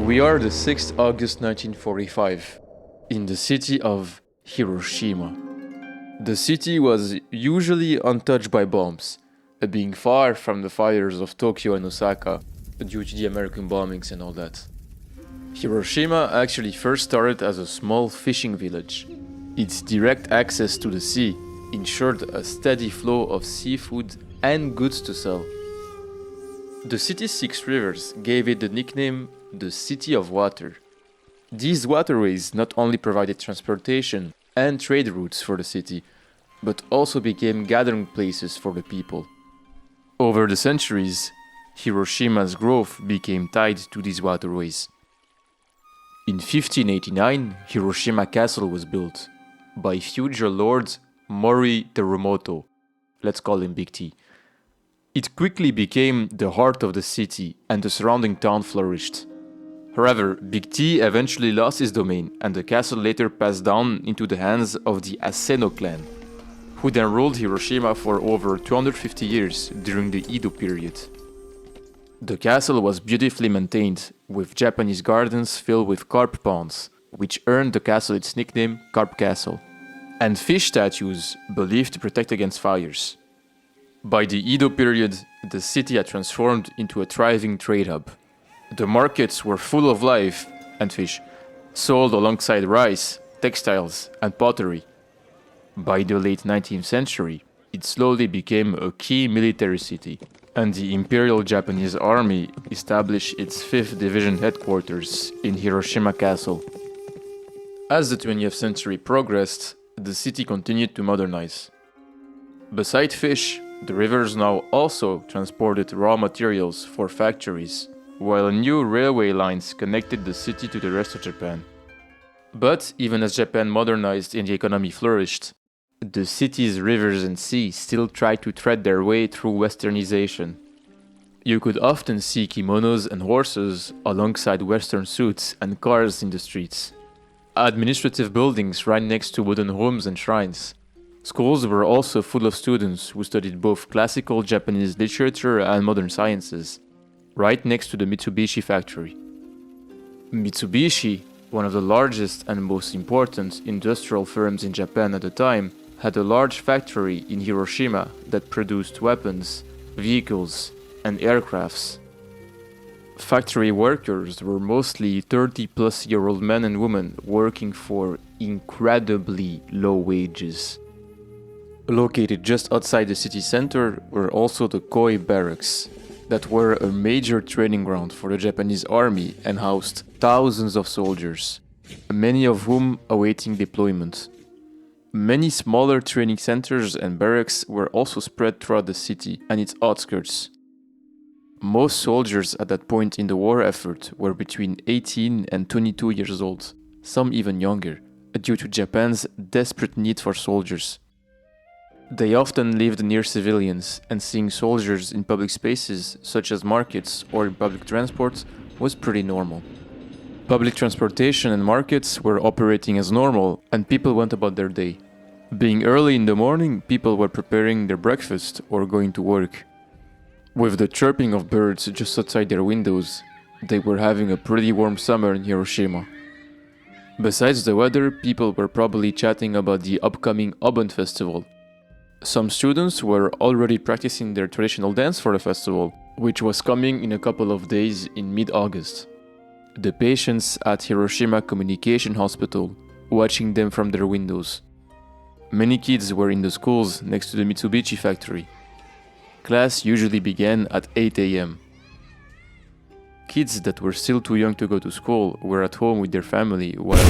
We are the 6th August 1945, in the city of Hiroshima. The city was usually untouched by bombs, being far from the fires of Tokyo and Osaka due to the American bombings and all that. Hiroshima actually first started as a small fishing village. Its direct access to the sea ensured a steady flow of seafood and goods to sell. The city's 6 rivers gave it the nickname the City of Water. These waterways not only provided transportation and trade routes for the city, but also became gathering places for the people. Over the centuries, Hiroshima's growth became tied to these waterways. In 1589, Hiroshima Castle was built by future Lord Mori Terremoto. Let's call him Big T. It quickly became the heart of the city and the surrounding town flourished. However, Big T eventually lost his domain and the castle later passed down into the hands of the Aseno clan, who then ruled Hiroshima for over 250 years during the Edo period. The castle was beautifully maintained, with Japanese gardens filled with carp ponds, which earned the castle its nickname Carp Castle, and fish statues believed to protect against fires. By the Edo period, the city had transformed into a thriving trade hub. The markets were full of life and fish, sold alongside rice, textiles, and pottery. By the late 19th century, it slowly became a key military city, and the Imperial Japanese Army established its 5th Division headquarters in Hiroshima Castle. As the 20th century progressed, the city continued to modernize. Besides fish, the rivers now also transported raw materials for factories, while new railway lines connected the city to the rest of Japan. But even as Japan modernized and the economy flourished, the city's rivers and seas still tried to thread their way through westernization. You could often see kimonos and horses alongside western suits and cars in the streets. Administrative buildings ran next to wooden homes and shrines. Schools were also full of students who studied both classical Japanese literature and modern sciences, right next to the Mitsubishi factory. Mitsubishi, one of the largest and most important industrial firms in Japan at the time, had a large factory in Hiroshima that produced weapons, vehicles, and aircrafts. Factory workers were mostly 30-plus-year-old men and women working for incredibly low wages. Located just outside the city center were also the Koi barracks, that were a major training ground for the Japanese army and housed thousands of soldiers, many of whom awaiting deployment. Many smaller training centers and barracks were also spread throughout the city and its outskirts. Most soldiers at that point in the war effort were between 18 and 22 years old, some even younger, due to Japan's desperate need for soldiers. They often lived near civilians, and seeing soldiers in public spaces, such as markets or in public transport, was pretty normal. Public transportation and markets were operating as normal, and people went about their day. Being early in the morning, people were preparing their breakfast or going to work. With the chirping of birds just outside their windows, they were having a pretty warm summer in Hiroshima. Besides the weather, people were probably chatting about the upcoming Obon festival. Some students were already practicing their traditional dance for the festival, which was coming in a couple of days in mid-August. The patients at Hiroshima Communication Hospital, watching them from their windows. Many kids were in the schools next to the Mitsubishi factory. Class usually began at 8 a.m. Kids that were still too young to go to school were at home with their family while